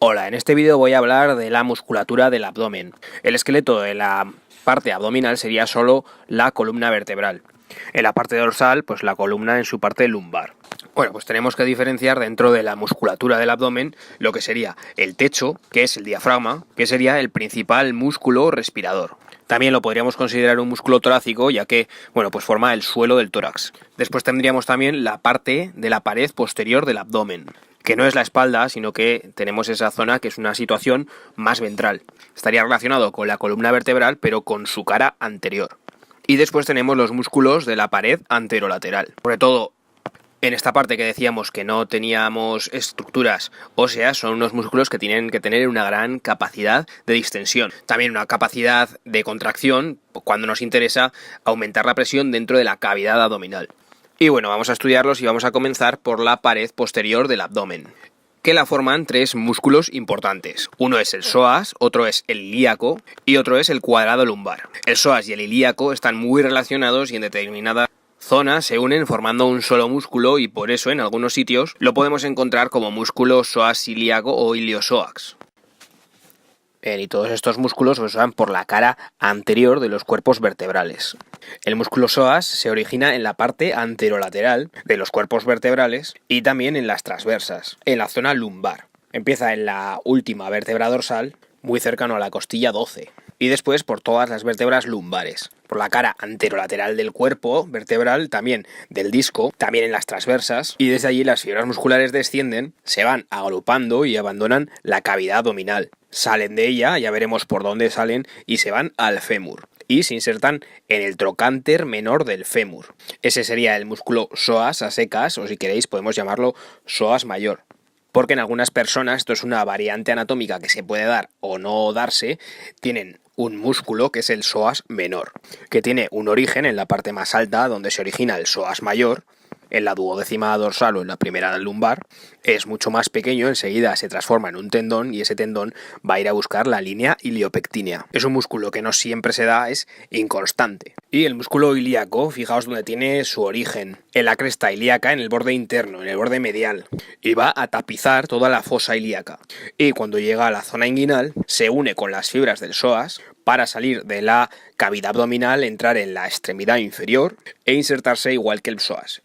Hola, en este vídeo voy a hablar de la musculatura del abdomen. El esqueleto de la parte abdominal sería solo la columna vertebral. En la parte dorsal, pues la columna en su parte lumbar. Bueno, pues tenemos que diferenciar dentro de la musculatura del abdomen lo que sería el techo, que es el diafragma, que sería el principal músculo respirador. También lo podríamos considerar un músculo torácico, ya que, bueno, pues forma el suelo del tórax. Después tendríamos también la parte de la pared posterior del abdomen, que no es la espalda, sino que tenemos esa zona que es una situación más ventral. Estaría relacionado con la columna vertebral, pero con su cara anterior. Y después tenemos los músculos de la pared anterolateral. Sobre todo, en esta parte que decíamos que no teníamos estructuras óseas, son unos músculos que tienen que tener una gran capacidad de distensión. También una capacidad de contracción cuando nos interesa aumentar la presión dentro de la cavidad abdominal. Y bueno, vamos a estudiarlos y vamos a comenzar por la pared posterior del abdomen, que la forman tres músculos importantes. Uno es el psoas, otro es el ilíaco y otro es el cuadrado lumbar. El psoas y el ilíaco están muy relacionados y en determinadas zonas se unen formando un solo músculo, y por eso en algunos sitios lo podemos encontrar como músculo psoas ilíaco o iliopsoas. Y todos estos músculos pues van por la cara anterior de los cuerpos vertebrales. El músculo psoas se origina en la parte anterolateral de los cuerpos vertebrales y también en las transversas, en la zona lumbar. Empieza en la última vértebra dorsal, muy cercano a la costilla 12, y después por todas las vértebras lumbares, por la cara anterolateral del cuerpo vertebral, también del disco, también en las transversas, y desde allí las fibras musculares descienden, se van agrupando y abandonan la cavidad abdominal. Salen de ella, ya veremos por dónde salen, y se van al fémur, y se insertan en el trocánter menor del fémur. Ese sería el músculo psoas a secas, o si queréis podemos llamarlo psoas mayor. Porque en algunas personas, esto es una variante anatómica que se puede dar o no darse, tienen un músculo que es el psoas menor, que tiene un origen en la parte más alta donde se origina el psoas mayor, en la duodécima dorsal o en la primera lumbar. Es mucho más pequeño, enseguida se transforma en un tendón y ese tendón va a ir a buscar la línea iliopectínea. Es un músculo que no siempre se da, es inconstante. Y el músculo ilíaco, fijaos donde tiene su origen, en la cresta ilíaca, en el borde interno, en el borde medial, y va a tapizar toda la fosa ilíaca. Y cuando llega a la zona inguinal, se une con las fibras del psoas para salir de la cavidad abdominal, entrar en la extremidad inferior e insertarse igual que el psoas,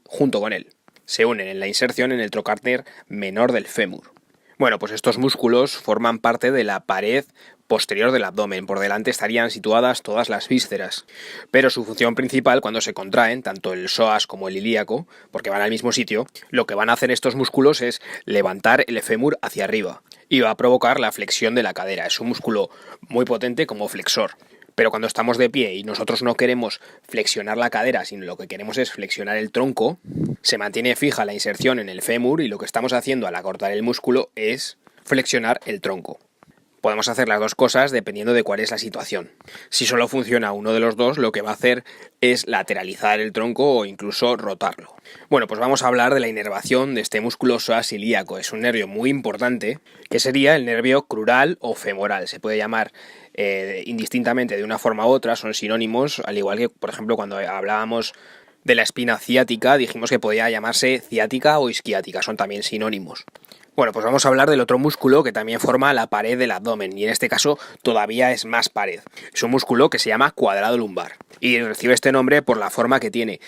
junto con él. Se unen en la inserción en el trocánter menor del fémur. Bueno, pues estos músculos forman parte de la pared posterior del abdomen. Por delante estarían situadas todas las vísceras, pero su función principal, cuando se contraen, tanto el psoas como el ilíaco, porque van al mismo sitio, lo que van a hacer estos músculos es levantar el fémur hacia arriba y va a provocar la flexión de la cadera. Es un músculo muy potente como flexor. Pero cuando estamos de pie y nosotros no queremos flexionar la cadera, sino lo que queremos es flexionar el tronco, se mantiene fija la inserción en el fémur y lo que estamos haciendo al acortar el músculo es flexionar el tronco. Podemos hacer las dos cosas dependiendo de cuál es la situación. Si solo funciona uno de los dos, lo que va a hacer es lateralizar el tronco o incluso rotarlo. Bueno, pues vamos a hablar de la inervación de este músculo psoas ilíaco. Es un nervio muy importante, que sería el nervio crural o femoral. Se puede llamar indistintamente de una forma u otra, son sinónimos, al igual que, por ejemplo, cuando hablábamos de la espina ciática, dijimos que podía llamarse ciática o isquiática, son también sinónimos. Bueno, pues vamos a hablar del otro músculo que también forma la pared del abdomen, y en este caso todavía es más pared. Es un músculo que se llama cuadrado lumbar y recibe este nombre por la forma que tiene.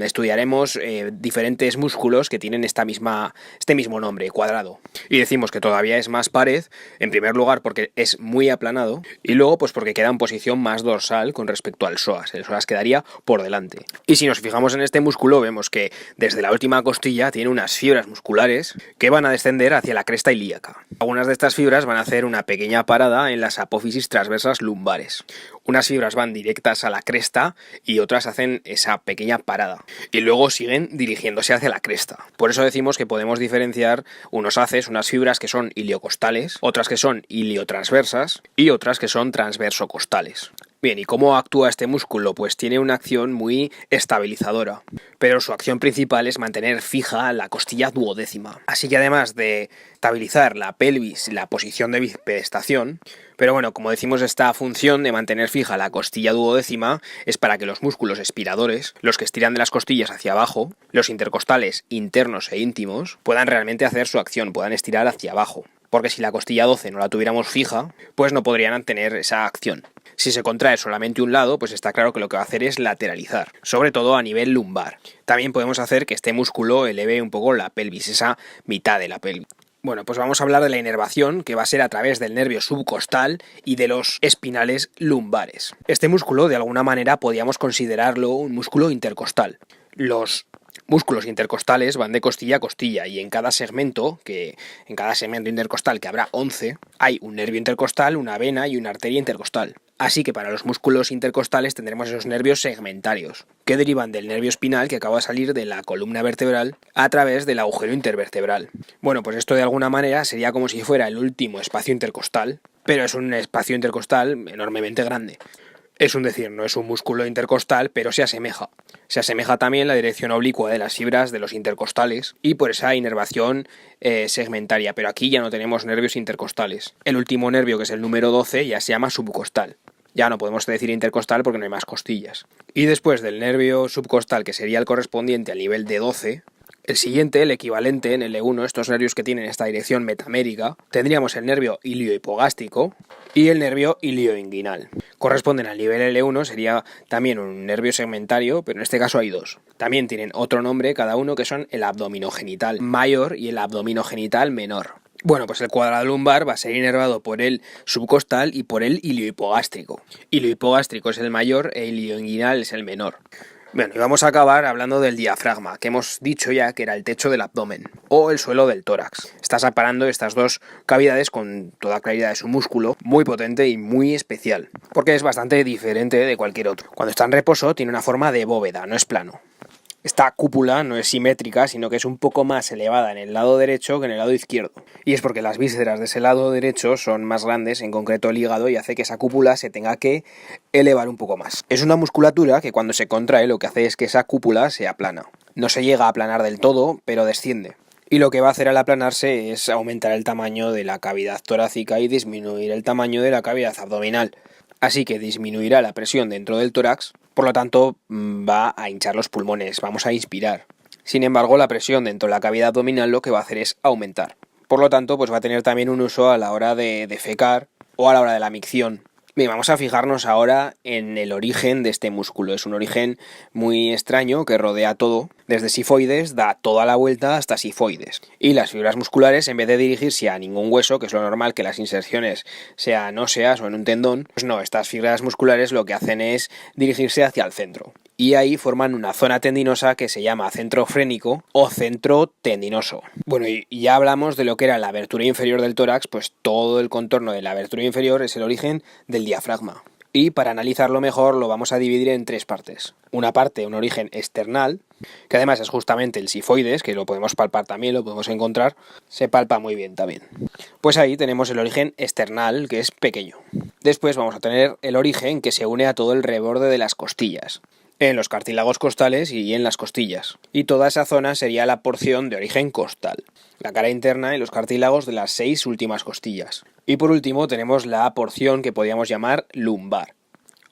Estudiaremos diferentes músculos que tienen este mismo nombre, cuadrado. Y decimos que todavía es más pared, en primer lugar porque es muy aplanado, y luego pues porque queda en posición más dorsal con respecto al psoas. El psoas quedaría por delante. Y si nos fijamos en este músculo, vemos que desde la última costilla tiene unas fibras musculares que van a descender hacia la cresta ilíaca. Algunas de estas fibras van a hacer una pequeña parada en las apófisis transversas lumbares. Unas fibras van directas a la cresta y otras hacen esa pequeña parada y luego siguen dirigiéndose hacia la cresta. Por eso decimos que podemos diferenciar unos haces, unas fibras que son iliocostales, otras que son iliotransversas y otras que son transversocostales. Bien, ¿y cómo actúa este músculo? Pues tiene una acción muy estabilizadora, pero su acción principal es mantener fija la costilla duodécima. Así que además de estabilizar la pelvis, la posición de bipedestación, pero bueno, como decimos, esta función de mantener fija la costilla duodécima es para que los músculos espiradores, los que estiran de las costillas hacia abajo, los intercostales internos e íntimos, puedan realmente hacer su acción, puedan estirar hacia abajo. porque si la costilla 12 no la tuviéramos fija, pues no podrían tener esa acción. Si se contrae solamente un lado, pues está claro que lo que va a hacer es lateralizar, sobre todo a nivel lumbar. También podemos hacer que este músculo eleve un poco la pelvis, esa mitad de la pelvis. Bueno, pues vamos a hablar de la inervación, que va a ser a través del nervio subcostal y de los espinales lumbares. Este músculo, de alguna manera, podríamos considerarlo un músculo intercostal. Los músculos intercostales van de costilla a costilla y en cada segmento intercostal, que habrá 11, hay un nervio intercostal, una vena y una arteria intercostal. Así que para los músculos intercostales tendremos esos nervios segmentarios, que derivan del nervio espinal que acaba de salir de la columna vertebral a través del agujero intervertebral. Bueno, pues esto de alguna manera sería como si fuera el último espacio intercostal, pero es un espacio intercostal enormemente grande. Es un decir, no es un músculo intercostal, pero se asemeja. Se asemeja también la dirección oblicua de las fibras de los intercostales y por esa inervación segmentaria, pero aquí ya no tenemos nervios intercostales. El último nervio, que es el número 12, ya se llama subcostal. Ya no podemos decir intercostal porque no hay más costillas. Y después del nervio subcostal, que sería el correspondiente al nivel de 12, el siguiente, el equivalente en el L1, estos nervios que tienen esta dirección metamérica, tendríamos el nervio iliohipogástrico y el nervio ilioinguinal. Corresponden al nivel L1, sería también un nervio segmentario, pero en este caso hay dos. También tienen otro nombre cada uno, que son el abdominogenital mayor y el abdominogenital menor. Bueno, pues el cuadrado lumbar va a ser inervado por el subcostal y por el iliohipogástrico. Iliohipogástrico es el mayor e ilioinguinal es el menor. Bueno, y vamos a acabar hablando del diafragma, que hemos dicho ya que era el techo del abdomen, o el suelo del tórax. Está separando estas dos cavidades con toda claridad. Es un músculo muy potente y muy especial, porque es bastante diferente de cualquier otro. Cuando está en reposo tiene una forma de bóveda, no es plano. Esta cúpula no es simétrica, sino que es un poco más elevada en el lado derecho que en el lado izquierdo. Y es porque las vísceras de ese lado derecho son más grandes, en concreto el hígado, y hace que esa cúpula se tenga que elevar un poco más. Es una musculatura que cuando se contrae lo que hace es que esa cúpula se aplana. No se llega a aplanar del todo, pero desciende. Y lo que va a hacer al aplanarse es aumentar el tamaño de la cavidad torácica y disminuir el tamaño de la cavidad abdominal. Así que disminuirá la presión dentro del tórax, por lo tanto va a hinchar los pulmones, vamos a inspirar. Sin embargo, la presión dentro de la cavidad abdominal lo que va a hacer es aumentar. Por lo tanto, pues va a tener también un uso a la hora de defecar o a la hora de la micción. Bien, vamos a fijarnos ahora en el origen de este músculo. Es un origen muy extraño que rodea todo. Desde sifoides da toda la vuelta hasta sifoides. Y las fibras musculares, en vez de dirigirse a ningún hueso, que es lo normal que las inserciones sean óseas o en un tendón, pues no, estas fibras musculares lo que hacen es dirigirse hacia el centro. Y ahí forman una zona tendinosa que se llama centro frénico o centro tendinoso. Bueno, y ya hablamos de lo que era la abertura inferior del tórax, pues todo el contorno de la abertura inferior es el origen del diafragma. Y para analizarlo mejor lo vamos a dividir en tres partes. Una parte, un origen external, que además es justamente el sifoides, que lo podemos palpar también, lo podemos encontrar, se palpa muy bien también. Pues ahí tenemos el origen external, que es pequeño. Después vamos a tener el origen que se une a todo el reborde de las costillas, en los cartílagos costales y en las costillas. Y toda esa zona sería la porción de origen costal, la cara interna y los cartílagos de las 6 últimas costillas. Y por último tenemos la porción que podríamos llamar lumbar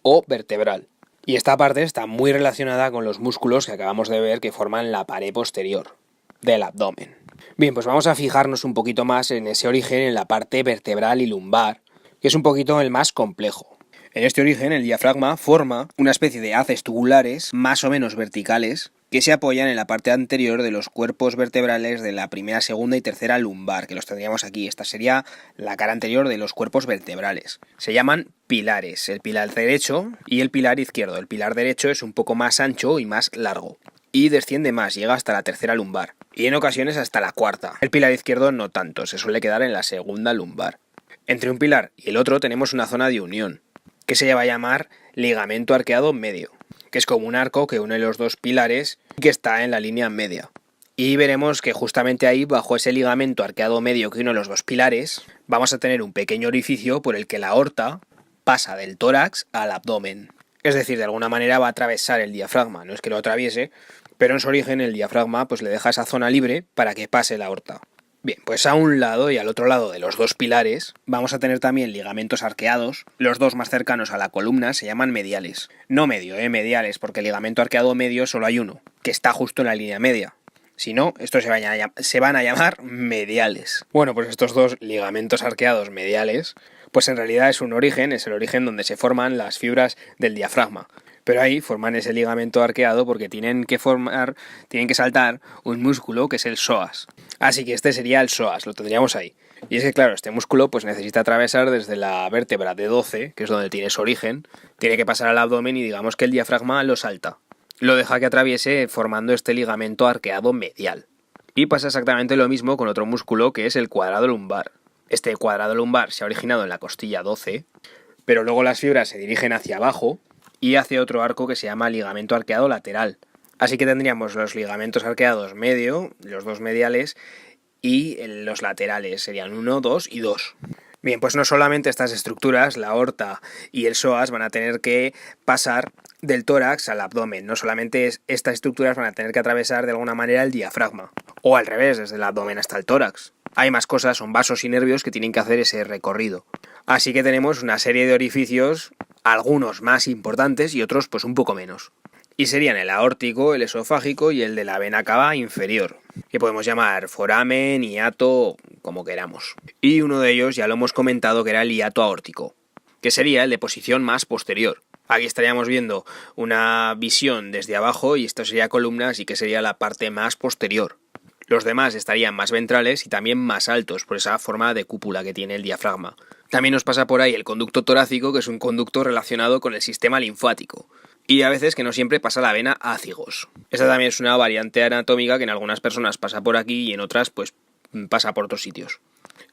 o vertebral. Y esta parte está muy relacionada con los músculos que acabamos de ver que forman la pared posterior del abdomen. Bien, pues vamos a fijarnos un poquito más en ese origen, en la parte vertebral y lumbar, que es un poquito el más complejo. En este origen, el diafragma forma una especie de haces tubulares más o menos verticales que se apoyan en la parte anterior de los cuerpos vertebrales de la primera, segunda y tercera lumbar, que los tendríamos aquí. Esta sería la cara anterior de los cuerpos vertebrales. Se llaman pilares, el pilar derecho y el pilar izquierdo. El pilar derecho es un poco más ancho y más largo, y desciende más, llega hasta la tercera lumbar, y en ocasiones hasta la cuarta. El pilar izquierdo no tanto, se suele quedar en la segunda lumbar. Entre un pilar y el otro tenemos una zona de unión, que se va a llamar ligamento arqueado medio, que es como un arco que une los dos pilares y que está en la línea media. Y veremos que justamente ahí, bajo ese ligamento arqueado medio que une los dos pilares, vamos a tener un pequeño orificio por el que la aorta pasa del tórax al abdomen. Es decir, de alguna manera va a atravesar el diafragma, no es que lo atraviese, pero en su origen el diafragma pues le deja esa zona libre para que pase la aorta. Bien, pues a un lado y al otro lado de los dos pilares vamos a tener también ligamentos arqueados. Los dos más cercanos a la columna se llaman mediales. No medio, mediales, porque el ligamento arqueado medio solo hay uno, que está justo en la línea media. Si no, estos se van a llamar mediales. Bueno, pues estos dos ligamentos arqueados mediales, pues en realidad es el origen donde se forman las fibras del diafragma. Pero ahí forman ese ligamento arqueado porque tienen que saltar un músculo que es el psoas. Así que este sería el psoas, lo tendríamos ahí. Y es que claro, este músculo pues necesita atravesar desde la vértebra D12, que es donde tiene su origen, tiene que pasar al abdomen y digamos que el diafragma lo salta. Lo deja que atraviese formando este ligamento arqueado medial. Y pasa exactamente lo mismo con otro músculo que es el cuadrado lumbar. Este cuadrado lumbar se ha originado en la costilla 12, pero luego las fibras se dirigen hacia abajo y hacia otro arco que se llama ligamento arqueado lateral. Así que tendríamos los ligamentos arqueados medio, los dos mediales, y los laterales serían 1, 2 y 2. Bien, pues no solamente estas estructuras, la aorta y el psoas, van a tener que pasar del tórax al abdomen. No solamente estas estructuras van a tener que atravesar de alguna manera el diafragma. O al revés, desde el abdomen hasta el tórax. Hay más cosas, son vasos y nervios que tienen que hacer ese recorrido. Así que tenemos una serie de orificios, algunos más importantes y otros pues un poco menos. Y serían el aórtico, el esofágico y el de la vena cava inferior, que podemos llamar foramen, hiato, como queramos. Y uno de ellos ya lo hemos comentado, que era el hiato aórtico, que sería el de posición más posterior. Aquí estaríamos viendo una visión desde abajo y esto sería columna, así que sería la parte más posterior. Los demás estarían más ventrales y también más altos por esa forma de cúpula que tiene el diafragma. También nos pasa por ahí el conducto torácico, que es un conducto relacionado con el sistema linfático. Y a veces que no siempre pasa la vena ácigos. Esta también es una variante anatómica que en algunas personas pasa por aquí y en otras pues pasa por otros sitios.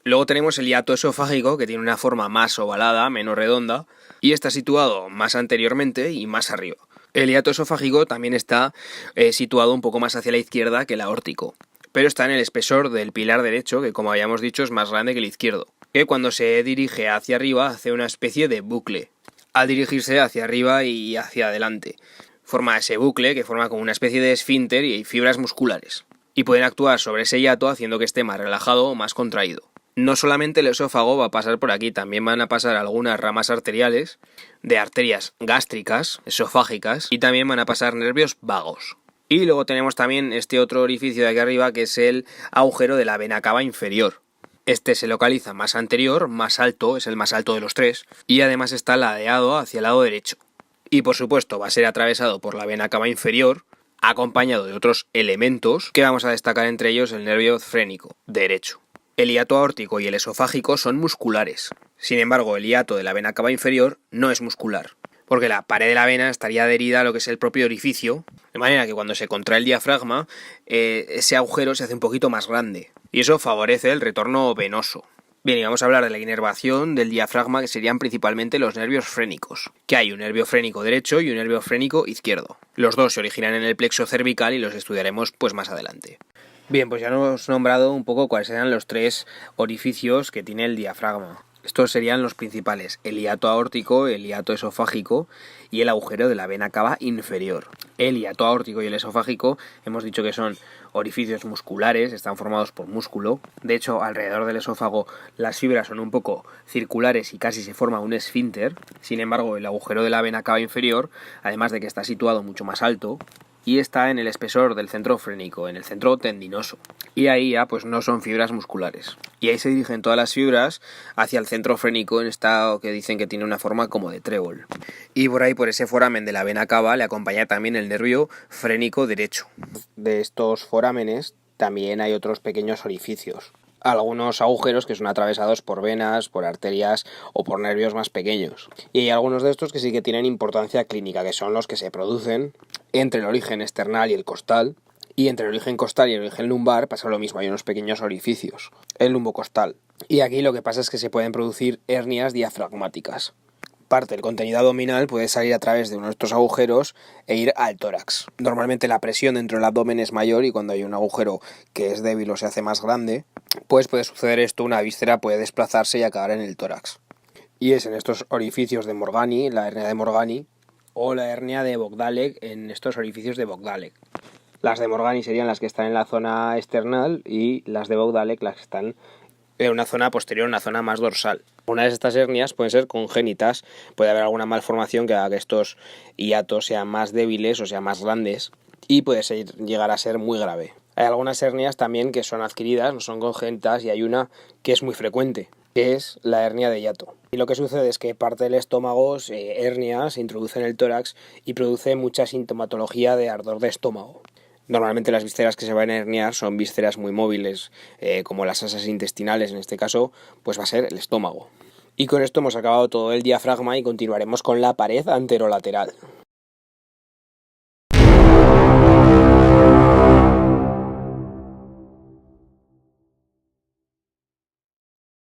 Luego tenemos el hiato esofágico, que tiene una forma más ovalada, menos redonda, y está situado más anteriormente y más arriba. El hiato esofágico también está situado un poco más hacia la izquierda que el aórtico, pero está en el espesor del pilar derecho, que como habíamos dicho es más grande que el izquierdo, que cuando se dirige hacia arriba hace una especie de bucle. Al dirigirse hacia arriba y hacia adelante, forma ese bucle que forma como una especie de esfínter y fibras musculares. Y pueden actuar sobre ese hiato haciendo que esté más relajado o más contraído. No solamente el esófago va a pasar por aquí, también van a pasar algunas ramas arteriales, de arterias gástricas, esofágicas, y también van a pasar nervios vagos. Y luego tenemos también este otro orificio de aquí arriba, que es el agujero de la vena cava inferior. Este se localiza más anterior, más alto, es el más alto de los tres, y además está ladeado hacia el lado derecho. Y por supuesto va a ser atravesado por la vena cava inferior, acompañado de otros elementos que vamos a destacar, entre ellos el nervio frénico derecho. El hiato aórtico y el esofágico son musculares. Sin embargo, el hiato de la vena cava inferior no es muscular, porque la pared de la vena estaría adherida a lo que es el propio orificio, de manera que cuando se contrae el diafragma, ese agujero se hace un poquito más grande, y eso favorece el retorno venoso. Bien, y vamos a hablar de la inervación del diafragma, que serían principalmente los nervios frénicos, que hay un nervio frénico derecho y un nervio frénico izquierdo. Los dos se originan en el plexo cervical y los estudiaremos pues más adelante. Bien, pues ya nos hemos nombrado un poco cuáles eran los tres orificios que tiene el diafragma. Estos serían los principales: el hiato aórtico, el hiato esofágico y el agujero de la vena cava inferior. El hiato aórtico y el esofágico hemos dicho que son orificios musculares, están formados por músculo. De hecho, alrededor del esófago las fibras son un poco circulares y casi se forma un esfínter. Sin embargo, el agujero de la vena cava inferior, además de que está situado mucho más alto, y está en el espesor del centro frénico, en el centro tendinoso. Y ahí ya pues no son fibras musculares. Y ahí se dirigen todas las fibras hacia el centro frénico, en esta que dicen que tiene una forma como de trébol. Y por ahí, por ese foramen de la vena cava, le acompaña también el nervio frénico derecho. De estos forámenes también hay otros pequeños orificios. Algunos agujeros que son atravesados por venas, por arterias o por nervios más pequeños. Y hay algunos de estos que sí que tienen importancia clínica, que son los que se producen entre el origen esternal y el costal. Y entre el origen costal y el origen lumbar pasa lo mismo, hay unos pequeños orificios, el lumbocostal. Y aquí lo que pasa es que se pueden producir hernias diafragmáticas. Parte del contenido abdominal puede salir a través de uno de estos agujeros e ir al tórax. Normalmente la presión dentro del abdomen es mayor y cuando hay un agujero que es débil o se hace más grande, pues puede suceder esto: una víscera puede desplazarse y acabar en el tórax. Y es en estos orificios de Morgani, la hernia de Morgani, o la hernia de Bogdalek, en estos orificios de Bogdalek. Las de Morgani serían las que están en la zona esternal y las de Bogdalek las que están en una zona posterior, una zona más dorsal. Una de estas hernias pueden ser congénitas, puede haber alguna malformación que haga que estos hiatos sean más débiles o sean más grandes y puede llegar a ser muy grave. Hay algunas hernias también que son adquiridas, no son congénitas, y hay una que es muy frecuente, que es la hernia de hiato. Y lo que sucede es que parte del estómago hernia, se introduce en el tórax y produce mucha sintomatología de ardor de estómago. Normalmente las vísceras que se van a herniar son vísceras muy móviles, como las asas intestinales, en este caso pues va a ser el estómago. Y con esto hemos acabado todo el diafragma y continuaremos con la pared anterolateral.